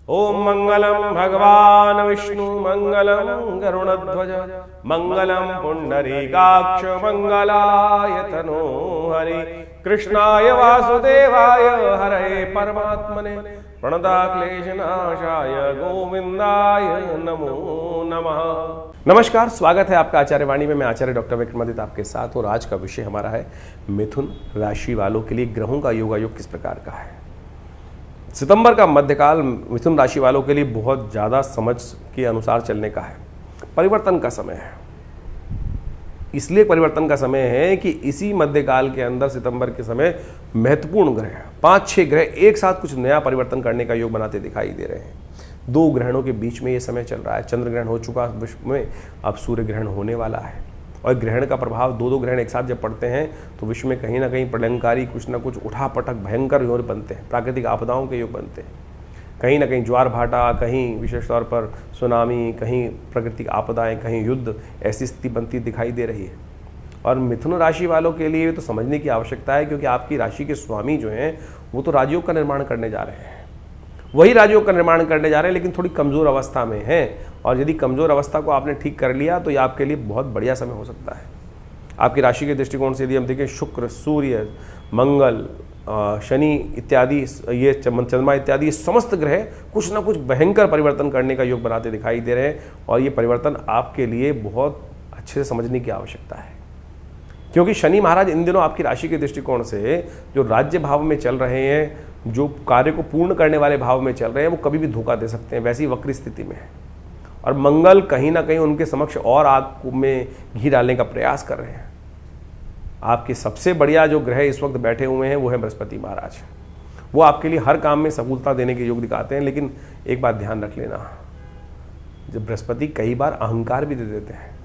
ओम मंगलम भगवान विष्णु मंगलम गरुड़ध्वज मंगलम पुंडरीकाक्ष मंगलाय तनो हरि कृष्णाय वासुदेवाय हरे परमात्मने प्रणताक्लेशनाशाय गोविंदाय नमो नमः। नमस्कार, स्वागत है आपका आचार्य वाणी में। मैं आचार्य डॉक्टर विक्रमादित्य आपके साथ, और आज का विषय हमारा है मिथुन राशि वालों के लिए ग्रहों का योगायोग किस प्रकार का है। सितंबर का मध्यकाल मिथुन राशि वालों के लिए बहुत ज़्यादा समझ के अनुसार चलने का है। परिवर्तन का समय है, इसलिए परिवर्तन का समय है कि इसी मध्यकाल के अंदर सितंबर के समय महत्वपूर्ण ग्रह 5-6 ग्रह एक साथ कुछ नया परिवर्तन करने का योग बनाते दिखाई दे रहे हैं। 2 ग्रहणों के बीच में ये समय चल रहा है। चंद्र ग्रहण हो चुका विश्व में, अब सूर्य ग्रहण होने वाला है, और ग्रहण का प्रभाव 2 ग्रहण एक साथ जब पड़ते हैं तो विश्व में कहीं ना कहीं प्रलयंकारी कुछ ना कुछ उठापटक भयंकर योग बनते हैं, प्राकृतिक आपदाओं के योग बनते हैं। कहीं ना कहीं ज्वार भाटा, कहीं विशेष तौर पर सुनामी, कहीं प्राकृतिक आपदाएं, कहीं युद्ध, ऐसी स्थिति बनती दिखाई दे रही है। और मिथुन राशि वालों के लिए तो समझने की आवश्यकता है, क्योंकि आपकी राशि के स्वामी जो हैं वो तो राजयोग का निर्माण करने जा रहे हैं। वही राजयोग का निर्माण करने जा रहे हैं, लेकिन थोड़ी कमज़ोर अवस्था में हैं। और यदि कमज़ोर अवस्था को आपने ठीक कर लिया तो ये आपके लिए बहुत बढ़िया समय हो सकता है। आपकी राशि के दृष्टिकोण से यदि हम देखें, शुक्र, सूर्य, मंगल, शनि इत्यादि, ये चंद्रमा इत्यादि समस्त ग्रह कुछ ना कुछ भयंकर परिवर्तन करने का योग बनाते दिखाई दे रहे हैं। और ये परिवर्तन आपके लिए बहुत अच्छे से समझने की आवश्यकता है, क्योंकि शनि महाराज इन दिनों आपकी राशि के दृष्टिकोण से जो राज्य भाव में चल रहे हैं, जो कार्य को पूर्ण करने वाले भाव में चल रहे हैं, वो कभी भी धोखा दे सकते हैं, वैसी वक्री स्थिति में है। और मंगल कहीं ना कहीं उनके समक्ष और आग में घी डालने का प्रयास कर रहे हैं। आपके सबसे बढ़िया जो ग्रह इस वक्त बैठे हुए हैं वो है बृहस्पति महाराज। वो आपके लिए हर काम में सफलता देने के योग दिखाते हैं। लेकिन एक बात ध्यान रख लेना, जब बृहस्पति कई बार अहंकार भी दे देते हैं,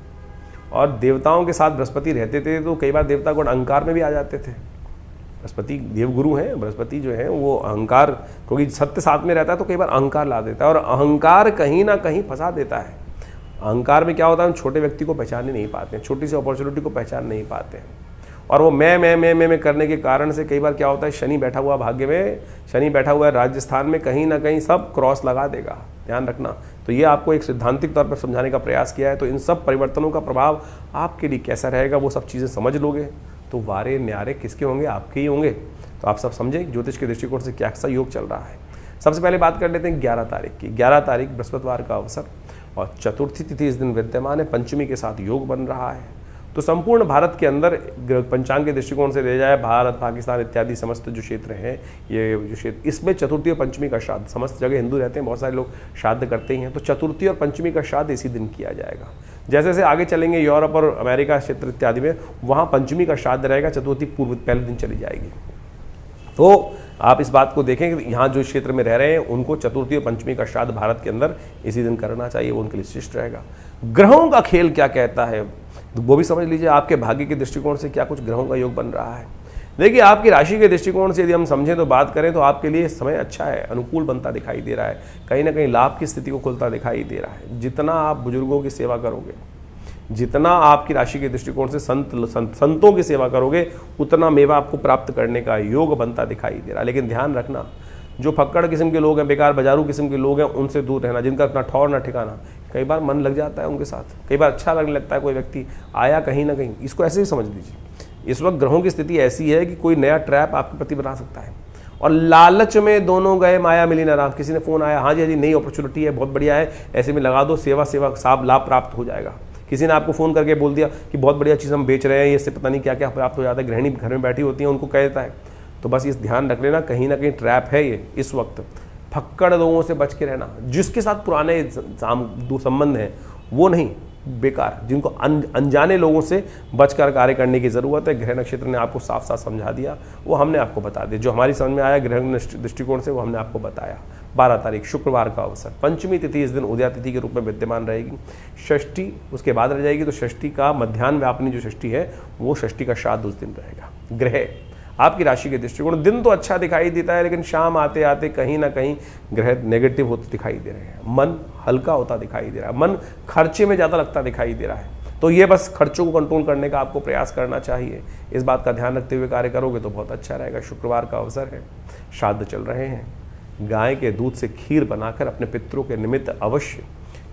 और देवताओं के साथ बृहस्पति रहते थे तो कई बार देवता गुण अहंकार में भी आ जाते थे। बृहस्पति देवगुरु हैं, बृहस्पति जो है वो अहंकार, क्योंकि सत्य साथ में रहता है तो कई बार अहंकार ला देता है, और अहंकार कहीं ना कहीं फंसा देता है। अहंकार में क्या होता है, हम छोटे व्यक्ति को पहचान नहीं पाते हैं, छोटी सी अपॉर्चुनिटी को पहचान नहीं पाते हैं। और वो मैं करने के कारण से कई बार क्या होता है, शनि बैठा हुआ भाग्य में, शनि बैठा हुआ है राजस्थान में, कहीं ना कहीं सब क्रॉस लगा देगा, ध्यान रखना। तो ये आपको एक सैद्धांतिक तौर पर समझाने का प्रयास किया है। तो इन सब परिवर्तनों का प्रभाव आपके लिए कैसा रहेगा, वो सब चीज़ें समझ लोगे तो वारे न्यारे किसके होंगे, आपके ही होंगे। तो आप सब समझे ज्योतिष के दृष्टिकोण से क्या सा योग चल रहा है। सबसे पहले बात कर लेते हैं 11 तारीख की। 11 तारीख बृहस्पतिवार का अवसर, और चतुर्थी तिथि इस दिन विद्यमान है, पंचमी के साथ योग बन रहा है। तो संपूर्ण भारत के अंदर पंचांग के दृष्टिकोण से देखा जाए, भारत, पाकिस्तान इत्यादि समस्त जो क्षेत्र हैं, ये जो क्षेत्र, इसमें चतुर्थी और पंचमी का श्राद्ध, समस्त जगह हिंदू रहते हैं, बहुत सारे लोग श्राद्ध करते ही हैं, तो चतुर्थी और पंचमी का श्राद्ध इसी दिन किया जाएगा। जैसे जैसे आगे चलेंगे यूरोप और अमेरिका क्षेत्र इत्यादि में, वहाँ पंचमी का श्राद्ध रहेगा, चतुर्थी पूर्व पहले दिन चली जाएगी। तो आप इस बात को देखें कि यहाँ जो क्षेत्र में रह रहे हैं उनको चतुर्थी और पंचमी का श्राद्ध भारत के अंदर इसी दिन करना चाहिए, वो उनके लिए शिष्ट रहेगा। ग्रहों का खेल क्या कहता है वो भी समझ लीजिए। आपके भाग्य के दृष्टिकोण से क्या कुछ ग्रहों का योग बन रहा है। देखिए, आपकी राशि के दृष्टिकोण से यदि हम समझें तो बात करें तो आपके लिए समय अच्छा है, अनुकूल बनता दिखाई दे रहा है, कहीं ना कहीं लाभ की स्थिति को खुलता दिखाई दे रहा है। जितना आप बुजुर्गों की सेवा करोगे, जितना आपकी राशि के दृष्टिकोण से संतों की सेवा करोगे, उतना मेवा आपको प्राप्त करने का योग बनता दिखाई दे रहा है। लेकिन ध्यान रखना, जो फक्कड़ किस्म के लोग हैं, बेकार बाजारू किस्म के लोग हैं, उनसे दूर रहना, जिनका अपना ठौर ना ठिकाना। कई बार मन लग जाता है उनके साथ, कई बार अच्छा लगने लगता है, कोई व्यक्ति आया कहीं ना कहीं, इसको ऐसे ही समझ लीजिए। इस वक्त ग्रहों की स्थिति ऐसी है कि कोई नया ट्रैप आपके प्रति बना सकता है, और लालच में दोनों गए माया मिली ना राम। किसी ने फ़ोन आया, हाँ जी नई अपॉर्चुनिटी है, बहुत बढ़िया है, ऐसे में लगा दो, सेवा साफ लाभ प्राप्त हो जाएगा। किसी ने आपको फ़ोन करके बोल दिया कि बहुत बढ़िया चीज़ हम बेच रहे हैं, इससे पता नहीं क्या क्या प्राप्त हो जाता है। गृहिणी घर में बैठी होती है, उनको कह देता है। तो बस इस ध्यान रख लेना, कहीं ना कहीं ट्रैप है ये। इस वक्त फक्कड़ लोगों से बच के रहना, जिसके साथ पुराने संबंध हैं वो नहीं, बेकार, जिनको अनजाने लोगों से बचकर कार्य करने की ज़रूरत है। ग्रह नक्षत्र ने आपको साफ साफ समझा दिया, वो हमने आपको बता दिया। जो हमारी समझ में आया ग्रह दृष्टिकोण से, वो हमने आपको बताया। 12 तारीख शुक्रवार का अवसर, पंचमी तिथि इस दिन उदया तिथि के रूप में विद्यमान रहेगी। षष्ठी उसके बाद रह जाएगी, तो षष्ठी का मध्याह्न व्यापनी जो षष्ठी है, वो षष्ठी का श्राद्ध उस दिन रहेगा। ग्रह आपकी राशि के दृष्टिकोण, दिन तो अच्छा दिखाई देता है, लेकिन शाम आते आते कहीं ना कहीं ग्रह नेगेटिव होते दिखाई दे रहे हैं। मन हल्का होता दिखाई दे रहा है, मन खर्चे में ज़्यादा लगता दिखाई दे रहा है। तो ये बस खर्चों को कंट्रोल करने का आपको प्रयास करना चाहिए। इस बात का ध्यान रखते हुए कार्य करोगे तो बहुत अच्छा रहेगा। शुक्रवार का अवसर है, श्राद्ध चल रहे हैं, गाय के दूध से खीर बनाकर अपने पितरों के निमित्त अवश्य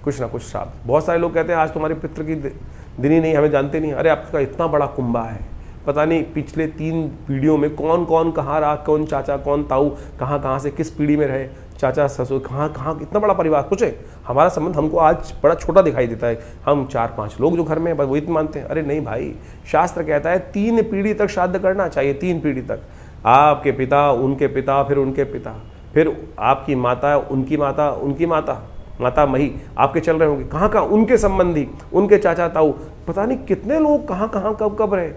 कुछ ना कुछ श्राद्ध। बहुत सारे लोग कहते हैं आज तुम्हारे पितृ की दिन ही नहीं, हमें जानते नहीं। अरे आपका इतना बड़ा कुंभा है, पता नहीं पिछले 3 पीढ़ियों में कौन कौन कहाँ रहा, कौन चाचा कौन ताऊ कहाँ से किस पीढ़ी में रहे, चाचा ससुर कहाँ, इतना बड़ा परिवार। सोचे हमारा संबंध हमको आज बड़ा छोटा दिखाई देता है, हम 4-5 लोग जो घर में बस वही मानते हैं। अरे नहीं भाई, शास्त्र कहता है 3 पीढ़ी तक श्राद्ध करना चाहिए। 3 पीढ़ी तक, आपके पिता, उनके पिता, फिर उनके पिता, फिर आपकी माता, उनकी माता, उनकी माता, माता मही आपके चल रहे होंगे, कहाँ उनके संबंधी, उनके चाचा ताऊ, पता नहीं कितने लोग कहाँ कब रहे।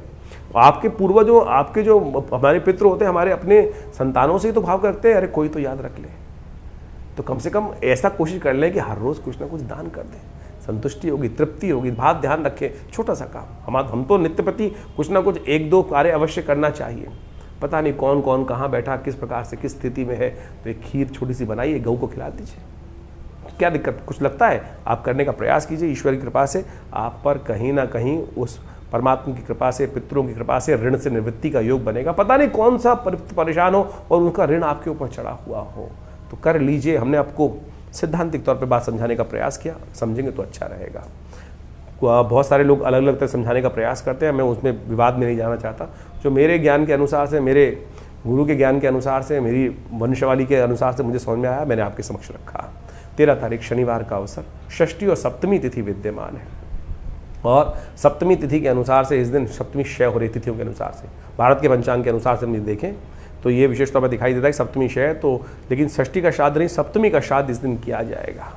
आपके पूर्वजों, आपके जो हमारे पितृ होते हैं, हमारे अपने संतानों से ही तो भाव करते हैं, अरे कोई तो याद रख ले। तो कम से कम ऐसा कोशिश कर लें कि हर रोज कुछ ना कुछ दान कर दें, संतुष्टि होगी, तृप्ति होगी। बात ध्यान रखें, छोटा सा काम, हम तो नित्य प्रति कुछ ना कुछ 1-2 कार्य अवश्य करना चाहिए। पता नहीं कौन कौन कहाँ बैठा, किस प्रकार से, किस स्थिति में है, तो एक खीर छोटी सी बनाइए, गऊ को खिला दीजिए। क्या दिक्कत, कुछ लगता है आप करने का प्रयास कीजिए। ईश्वर की कृपा से आप पर कहीं ना कहीं, उस परमात्मा की कृपा से, पितरों की कृपा से ऋण से निवृत्ति का योग बनेगा। पता नहीं कौन सा परेशान हो और उनका ऋण आपके ऊपर चढ़ा हुआ हो, तो कर लीजिए। हमने आपको सिद्धांतिक तौर पे बात समझाने का प्रयास किया, समझेंगे तो अच्छा रहेगा। बहुत सारे लोग अलग अलग तरह समझाने का प्रयास करते हैं, मैं उसमें विवाद में नहीं जाना चाहता। जो मेरे ज्ञान के अनुसार से, मेरे गुरु के ज्ञान के अनुसार से, मेरी वंशावली के अनुसार से मुझे समझ में आया, मैंने आपके समक्ष रखा। 13 तारीख शनिवार का अवसर, षष्ठी और सप्तमी तिथि विद्यमान है, और सप्तमी तिथि के अनुसार से इस दिन सप्तमी क्षय हो रही तिथियों के अनुसार से, भारत के पंचांग के अनुसार से हम देखें तो ये विशेष तौर पर दिखाई देता है कि सप्तमी क्षय तो, लेकिन षष्ठी का श्राद्ध नहीं, सप्तमी का श्राद्ध इस दिन किया जाएगा।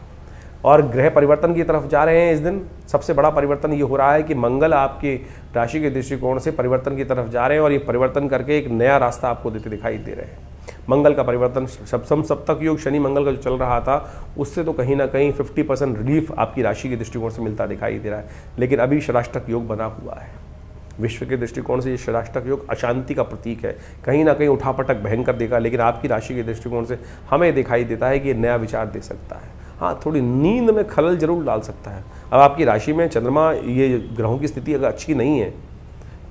और ग्रह परिवर्तन की तरफ जा रहे हैं इस दिन। सबसे बड़ा परिवर्तन ये हो रहा है कि मंगल आपकी राशि के दृष्टिकोण से परिवर्तन की तरफ जा रहे हैं, और ये परिवर्तन करके एक नया रास्ता आपको देते दिखाई दे रहे हैं। मंगल का परिवर्तन, सप्तम सप्तक योग शनि मंगल का जो चल रहा था, उससे तो कहीं ना कहीं 50% रिलीफ आपकी राशि के दृष्टिकोण से मिलता दिखाई दे रहा है। लेकिन अभी षडाष्टक योग बना हुआ है। विश्व के दृष्टिकोण से ये षडाष्टक योग अशांति का प्रतीक है, कहीं ना कहीं उठापटक भयंकर देगा। लेकिन आपकी राशि के दृष्टिकोण से हमें दिखाई देता है कि ये नया विचार दे सकता है। हाँ, थोड़ी नींद में खलल जरूर डाल सकता है। अब आपकी राशि में चंद्रमा, ये ग्रहों की स्थिति अगर अच्छी नहीं है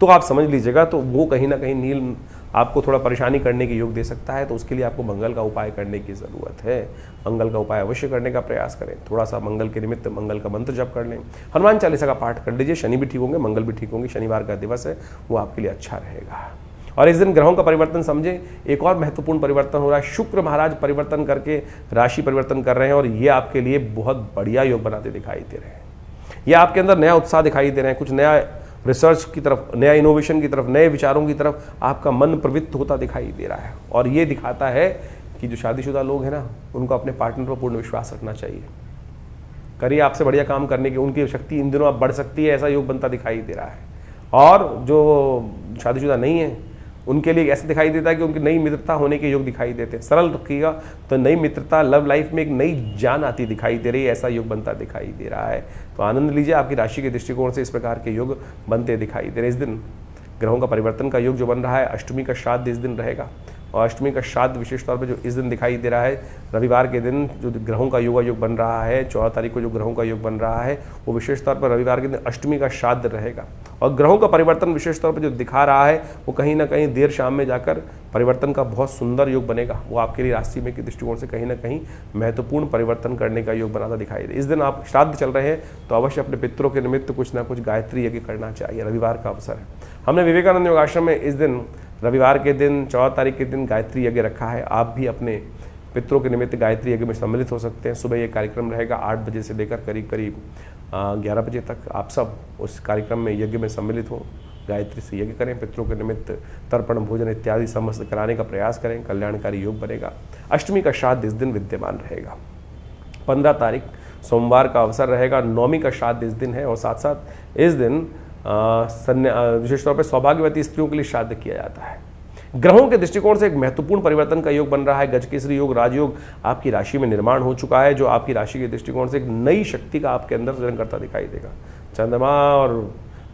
तो आप समझ लीजिएगा, तो वो कहीं ना कहीं नील आपको थोड़ा परेशानी करने के योग दे सकता है। तो उसके लिए आपको मंगल का उपाय करने की ज़रूरत है। मंगल का उपाय अवश्य करने का प्रयास करें। थोड़ा सा मंगल के निमित्त मंगल का मंत्र जप कर लें, हनुमान चालीसा का पाठ कर लीजिए। शनि भी ठीक होंगे, मंगल भी ठीक होंगे, शनिवार का दिवस है, वो आपके लिए अच्छा रहेगा। और इस दिन ग्रहों का परिवर्तन समझें, एक और महत्वपूर्ण परिवर्तन हो रहा है। शुक्र महाराज परिवर्तन करके राशि परिवर्तन कर रहे हैं, और ये आपके लिए बहुत बढ़िया योग बनाते दिखाई दे रहे हैं। ये आपके अंदर नया उत्साह दिखाई दे रहे हैं, कुछ नया रिसर्च की तरफ, नया इनोवेशन की तरफ, नए विचारों की तरफ आपका मन प्रवृत्त होता दिखाई दे रहा है। और ये दिखाता है कि जो शादीशुदा लोग हैं ना, उनको अपने पार्टनर पर पूर्ण विश्वास रखना चाहिए। करिए आपसे बढ़िया काम करने की उनकी शक्ति इन दिनों अब बढ़ सकती है, ऐसा योग बनता दिखाई दे रहा है। और जो शादीशुदा नहीं है उनके लिए ऐसा दिखाई देता है कि उनकी नई मित्रता होने के योग दिखाई देते हैं। सरल रखिएगा तो नई मित्रता, लव लाइफ में एक नई जान आती दिखाई दे रही है, ऐसा योग बनता दिखाई दे रहा है। तो आनंद लीजिए, आपकी राशि के दृष्टिकोण से इस प्रकार के योग बनते दिखाई दे रहे। इस दिन ग्रहों का परिवर्तन का योग जो बन रहा है, अष्टमी का श्राद्ध इस दिन रहेगा। और अष्टमी का श्राद्ध विशेष तौर पर जो इस दिन दिखाई दे रहा है, रविवार के दिन जो ग्रहों का योग बन रहा है, 14 तारीख को जो ग्रहों का योग बन रहा है, वो विशेष तौर पर रविवार के दिन अष्टमी का श्राद्ध रहेगा। और ग्रहों का परिवर्तन विशेष तौर पर जो दिखा रहा है, वो कहीं ना कहीं देर शाम में जाकर परिवर्तन का बहुत सुंदर योग बनेगा। वो आपके लिए राशि में के दृष्टिकोण से कहीं ना कहीं महत्वपूर्ण परिवर्तन करने का योग बनाता दिखाई दे। इस दिन आप श्राद्ध चल रहे हैं तो अवश्य अपने पितरों के निमित्त कुछ ना कुछ गायत्री यज्ञ करना चाहिए। रविवार का अवसर है। हमने विवेकानंद योगाश्रम में इस दिन रविवार के दिन 14 तारीख के दिन गायत्री यज्ञ रखा है। आप भी अपने पितरों के निमित्त गायत्री यज्ञ में सम्मिलित हो सकते हैं। सुबह ये कार्यक्रम रहेगा 8 बजे से लेकर करीब 11 बजे तक। आप सब उस कार्यक्रम में यज्ञ में सम्मिलित हो, गायत्री से यज्ञ करें, पितरों के निमित्त तर्पण भोजन इत्यादि समस्त कराने का प्रयास करें, कल्याणकारी योग बनेगा। अष्टमी का श्राद्ध इस दिन विद्यमान रहेगा। 15 तारीख सोमवार का अवसर रहेगा। नवमी का श्राद्ध इस दिन है, और साथ साथ इस दिन विशेष तौर पर सौभाग्यवती स्त्रियों के लिए श्राद्ध किया जाता है। ग्रहों के दृष्टिकोण से एक महत्वपूर्ण परिवर्तन का योग बन रहा है। गजकेसरी योग, राजयोग आपकी राशि में निर्माण हो चुका है, जो आपकी राशि के दृष्टिकोण से एक नई शक्ति का आपके अंदर सृजन करता दिखाई देगा। चंद्रमा और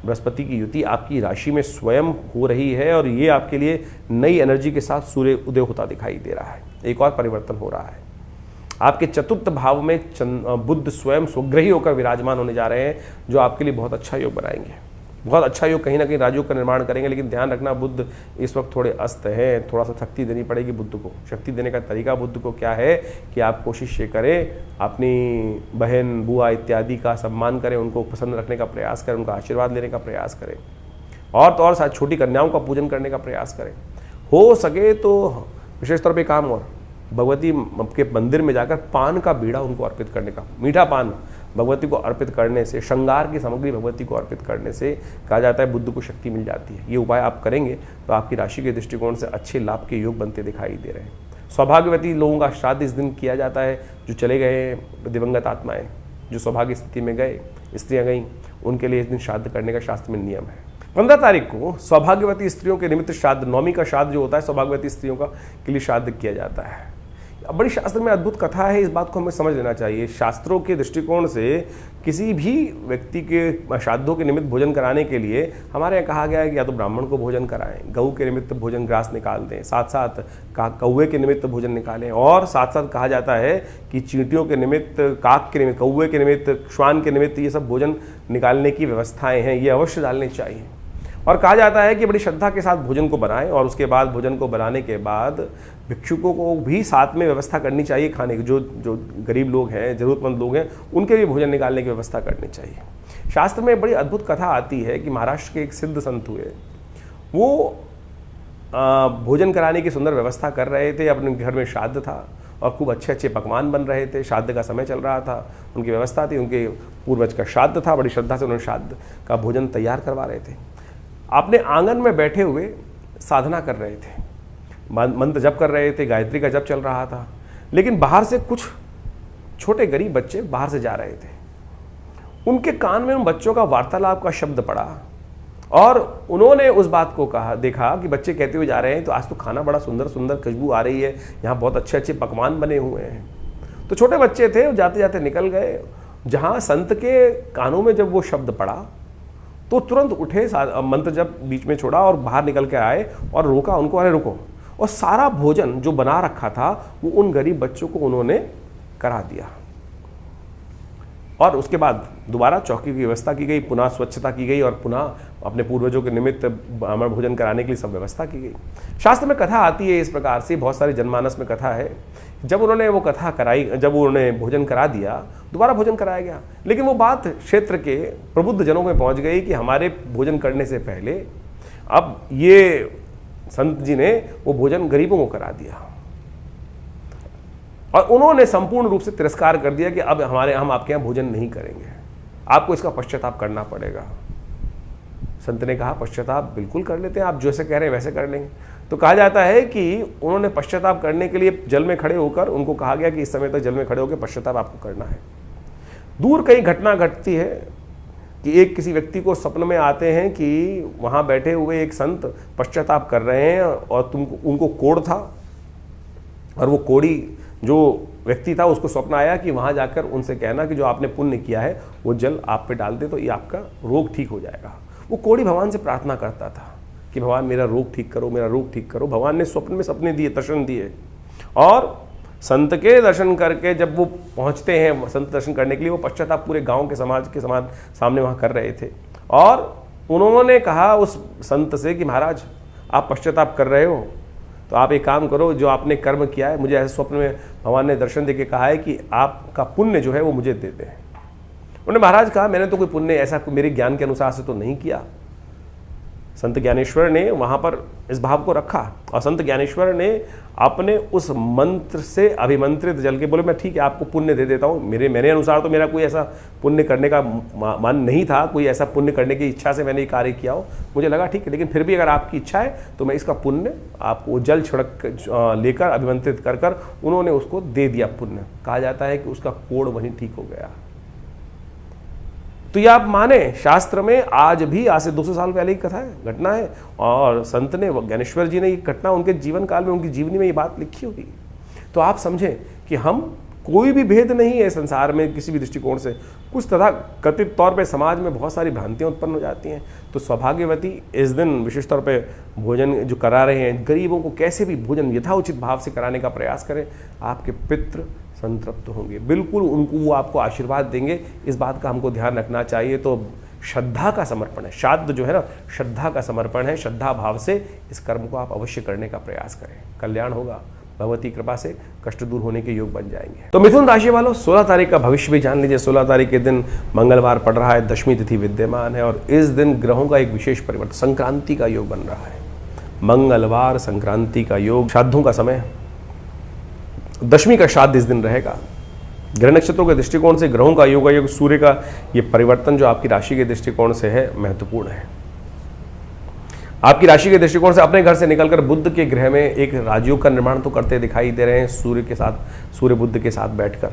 बृहस्पति की युति आपकी राशि में स्वयं हो रही है, और ये आपके लिए नई एनर्जी के साथ सूर्य उदय होता दिखाई दे रहा है। एक और परिवर्तन हो रहा है, आपके चतुर्थ भाव में बुध स्वयं स्वग्रही होकर विराजमान होने जा रहे हैं, जो आपके लिए बहुत अच्छा योग बनाएंगे। बहुत अच्छा योग कहीं ना कहीं राजयोग का निर्माण करेंगे। लेकिन ध्यान रखना, बुध इस वक्त थोड़े अस्त हैं, थोड़ा सा शक्ति देनी पड़ेगी बुध को। शक्ति देने का तरीका बुध को क्या है कि आप कोशिश ये करें, अपनी बहन, बुआ इत्यादि का सम्मान करें, उनको पसंद रखने का प्रयास करें, उनका आशीर्वाद लेने का प्रयास करें, और तो और साथ छोटी कन्याओं का पूजन करने का प्रयास करें। हो सके तो विशेष तौर पर काम और भगवती के मंदिर में जाकर पान का बीड़ा उनको अर्पित करने का, मीठा पान भगवती को अर्पित करने से, श्रृंगार की सामग्री भगवती को अर्पित करने से कहा जाता है बुद्ध को शक्ति मिल जाती है। ये उपाय आप करेंगे तो आपकी राशि के दृष्टिकोण से अच्छे लाभ के योग बनते दिखाई दे रहे हैं। सौभाग्यवती लोगों का श्राद्ध इस दिन किया जाता है, जो चले गए दिवंगत आत्माएं, जो सौभाग्य स्थिति में गए, स्त्रियां गईं, उनके लिए इस दिन श्राद्ध करने का शास्त्र में नियम है। 15 तारीख को सौभाग्यवती स्त्रियों के निमित्त श्राद्ध, नौमी का श्राद्ध जो होता है सौभाग्यवती स्त्रियों का के लिए श्राद्ध किया जाता है। बड़ी शास्त्र में अद्भुत कथा है, इस बात को हमें समझ लेना चाहिए। शास्त्रों के दृष्टिकोण से किसी भी व्यक्ति के श्राद्धों के निमित्त भोजन कराने के लिए हमारे यहाँ कहा गया है कि या तो ब्राह्मण को भोजन कराएं, गऊ के निमित्त भोजन ग्रास निकाल दें, साथ साथ कौवे के निमित्त भोजन निकालें, और साथ साथ कहा जाता है कि चींटियों के निमित्त, काक के निमित्त, कौवे के निमित्त, श्वान के निमित्त ये सब भोजन निकालने की व्यवस्थाएँ हैं, ये अवश्य डालनी चाहिए। और कहा जाता है कि बड़ी श्रद्धा के साथ भोजन को बनाएं, और उसके बाद भोजन को बनाने के बाद भिक्षुकों को भी साथ में व्यवस्था करनी चाहिए खाने की। जो गरीब लोग हैं, जरूरतमंद लोग हैं, उनके लिए भोजन निकालने की व्यवस्था करनी चाहिए। शास्त्र में बड़ी अद्भुत कथा आती है कि महाराष्ट्र के एक सिद्ध संत हुए, वो भोजन कराने की सुंदर व्यवस्था कर रहे थे। अपने घर में श्राद्ध था और खूब अच्छे अच्छे पकवान बन रहे थे, श्राद्ध का समय चल रहा था, उनकी व्यवस्था थी, उनके पूर्वज का श्राद्ध था, बड़ी श्रद्धा से उन्होंने श्राद्ध का भोजन तैयार करवा रहे थे। अपने आंगन में बैठे हुए साधना कर रहे थे, मंत्र जप कर रहे थे, गायत्री का जप चल रहा था। लेकिन बाहर से कुछ छोटे गरीब बच्चे बाहर से जा रहे थे। उनके कान में उन बच्चों का वार्तालाप का शब्द पड़ा, और उन्होंने उस बात को कहा, देखा कि बच्चे कहते हुए जा रहे हैं तो आज तो खाना बड़ा सुंदर सुंदर खुशबू आ रही है, यहाँ बहुत अच्छे अच्छे पकवान बने हुए हैं। तो छोटे बच्चे थे, जाते जाते निकल गए। जहाँ संत के कानों में जब वो शब्द पड़ा तो तुरंत उठे, मंत्र जब बीच में छोड़ा और बाहर निकल के आए और रोका उनको, अरे रुको। और सारा भोजन जो बना रखा था वो उन गरीब बच्चों को उन्होंने करा दिया। और उसके बाद दोबारा चौकी की व्यवस्था की गई, पुनः स्वच्छता की गई, और पुनः अपने पूर्वजों के निमित्त ब्राह्मण भोजन कराने के लिए सब व्यवस्था की गई। शास्त्र में कथा आती है इस प्रकार से, बहुत सारी जनमानस में कथा है। जब उन्होंने वो कथा कराई, जब उन्होंने भोजन करा दिया, दोबारा भोजन कराया गया। लेकिन वो बात क्षेत्र के प्रबुद्ध जनों में पहुंच गई कि हमारे भोजन करने से पहले अब ये संत जी ने वो भोजन गरीबों को करा दिया, और उन्होंने संपूर्ण रूप से तिरस्कार कर दिया कि अब हम आपके यहाँ भोजन नहीं करेंगे, आपको इसका पश्चाताप करना पड़ेगा। संत ने कहा पश्चाताप बिल्कुल कर लेते हैं, आप जैसे कह रहे हैं वैसे कर लेंगे। तो कहा जाता है कि उन्होंने पश्चाताप करने के लिए जल में खड़े होकर, उनको कहा गया कि इस समय तक जल में खड़े होकर पश्चाताप आपको करना है। दूर कहीं घटना घटती है कि एक किसी व्यक्ति को स्वप्न में आते हैं कि वहाँ बैठे हुए एक संत पश्चाताप कर रहे हैं, और उनको कोढ़ था, और वो कोढ़ी जो व्यक्ति था उसको स्वप्न आया कि वहाँ जाकर उनसे कहना कि जो आपने पुण्य किया है वो जल आप पे डाल दे तो ये आपका रोग ठीक हो जाएगा। वो कोढ़ी भगवान से प्रार्थना करता था कि भगवान मेरा रोग ठीक करो, मेरा रोग ठीक करो। भगवान ने स्वप्न में सपने दिए, दर्शन दिए, और संत के दर्शन करके जब वो पहुँचते हैं संत दर्शन करने के लिए, वो पश्चाताप पूरे गाँव के समाज के समान सामने वहाँ कर रहे थे। और उन्होंने कहा उस संत से कि महाराज आप पश्चाताप कर रहे हो तो आप एक काम करो, जो आपने कर्म किया है, मुझे ऐसे स्वप्न में भगवान ने दर्शन देके कहा है कि आपका पुण्य जो है वो मुझे दे दें। उन्होंने महाराज कहा मैंने तो कोई पुण्य ऐसा मेरे ज्ञान के अनुसार से तो नहीं किया। संत ज्ञानेश्वर ने वहाँ पर इस भाव को रखा, और संत ज्ञानेश्वर ने अपने उस मंत्र से अभिमंत्रित जल के बोले मैं ठीक है आपको पुण्य दे देता हूँ। मेरे अनुसार तो मेरा कोई ऐसा पुण्य करने का मन नहीं था, कोई ऐसा पुण्य करने की इच्छा से मैंने ये कार्य किया हो, मुझे लगा ठीक है, लेकिन फिर भी अगर आपकी इच्छा है तो मैं इसका पुण्य आपको जल छिड़क लेकर अभिमंत्रित कर कर उन्होंने उसको दे दिया पुण्य। कहा जाता है कि उसका कोढ़ वहीं ठीक हो गया। तो ये आप माने, शास्त्र में आज भी, आज से 200 साल पहले की कथा है, घटना है, और संत ने, ज्ञानेश्वर जी ने ये घटना उनके जीवन काल में, उनकी जीवनी में ये बात लिखी होगी। तो आप समझें कि हम कोई भी भेद नहीं है संसार में किसी भी दृष्टिकोण से। कुछ तथा कथित तौर पे समाज में बहुत सारी भ्रांतियाँ उत्पन्न हो जाती हैं। तो सौभाग्यवती इस दिन विशेष तौर पे भोजन जो करा रहे हैं गरीबों को, कैसे भी भोजन यथाउचित भाव से कराने का प्रयास करें, आपके पितृ संतृप्त होंगे, बिल्कुल उनको वो आपको आशीर्वाद देंगे। इस बात का हमको ध्यान रखना चाहिए। तो श्रद्धा का समर्पण है। श्राद्ध जो है ना, श्रद्धा का समर्पण है। श्रद्धा भाव से इस कर्म को आप अवश्य करने का प्रयास करें, कल्याण होगा। भगवती कृपा से कष्ट दूर होने के योग बन जाएंगे। तो मिथुन राशि वालों, 16 तारीख का भविष्य भी जान लीजिए। 16 तारीख के दिन मंगलवार पड़ रहा है, दशमी तिथि विद्यमान है और इस दिन ग्रहों का एक विशेष परिवर्तन, संक्रांति का योग बन रहा है। मंगलवार संक्रांति का योग, श्राद्धों का समय, दशमी का श्राद्ध इस दिन रहेगा। ग्रह नक्षत्रों के दृष्टिकोण से ग्रहों का योग, सूर्य का ये परिवर्तन जो आपकी राशि के दृष्टिकोण से है महत्वपूर्ण है। आपकी राशि के दृष्टिकोण से अपने घर से निकलकर बुध के ग्रह में एक राजयोग का निर्माण तो करते दिखाई दे रहे हैं सूर्य के साथ, सूर्य बुध के साथ बैठकर,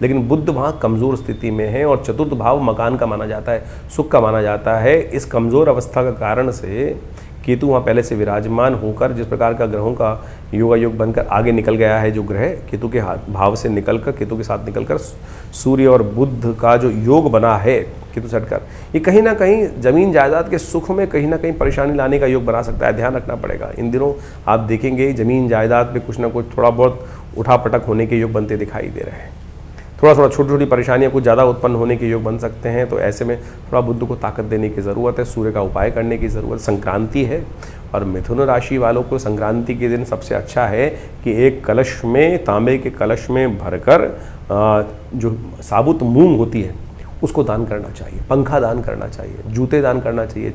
लेकिन बुध वहाँ कमजोर स्थिति में है और चतुर्थ भाव मकान का माना जाता है, सुख का माना जाता है। इस कमजोर अवस्था का कारण से केतु वहाँ पहले से विराजमान होकर जिस प्रकार का ग्रहों का योग बनकर आगे निकल गया है, जो ग्रह केतु के भाव से निकलकर, केतु के साथ निकलकर सूर्य और बुध का जो योग बना है केतु सटकर, ये कहीं ना कहीं जमीन जायदाद के सुख में कहीं ना कहीं परेशानी लाने का योग बना सकता है। ध्यान रखना पड़ेगा। इन दिनों आप देखेंगे जमीन जायदाद में कुछ ना कुछ थोड़ा बहुत उठापटक होने के योग बनते दिखाई दे रहे हैं। थोड़ा छोटी छोटी परेशानियां कुछ ज़्यादा उत्पन्न होने के योग बन सकते हैं। तो ऐसे में थोड़ा बुध को ताकत देने की ज़रूरत है, सूर्य का उपाय करने की ज़रूरत। संक्रांति है और मिथुन राशि वालों को संक्रांति के दिन सबसे अच्छा है कि एक कलश में, तांबे के कलश में भरकर जो साबुत मूंग होती है उसको दान करना चाहिए, पंखा दान करना चाहिए, जूते दान करना चाहिए,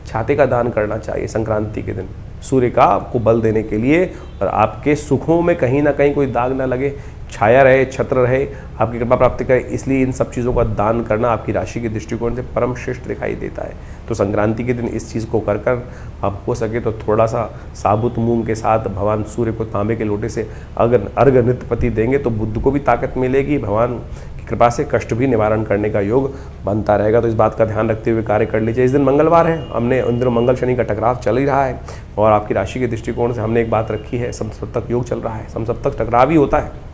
छाते का दान करना चाहिए संक्रांति के दिन, सूर्य का आपको बल देने के लिए और आपके सुखों में कहीं ना कहीं कोई दाग ना लगे, छाया रहे, छत्र रहे, आपकी कृपा प्राप्ति करे। इसलिए इन सब चीज़ों का दान करना आपकी राशि के दृष्टिकोण से परम श्रेष्ठ दिखाई देता है। तो संक्रांति के दिन इस चीज़ को कर आप हो सके तो थोड़ा सा साबुत मूंग के साथ भगवान सूर्य को तांबे के लोटे से अगर अर्घ नित्यपति देंगे तो बुद्ध को भी ताकत मिलेगी, भगवान की कृपा से कष्ट भी निवारण करने का योग बनता रहेगा। तो इस बात का ध्यान रखते हुए कार्य कर लीजिए। इस दिन मंगलवार है, हमने इन दिनों मंगल शनि का टकराव चल ही रहा है और आपकी राशि के दृष्टिकोण से हमने एक बात रखी है, समसप्तक योग चल रहा है। समसप्तक टकराव ही होता है।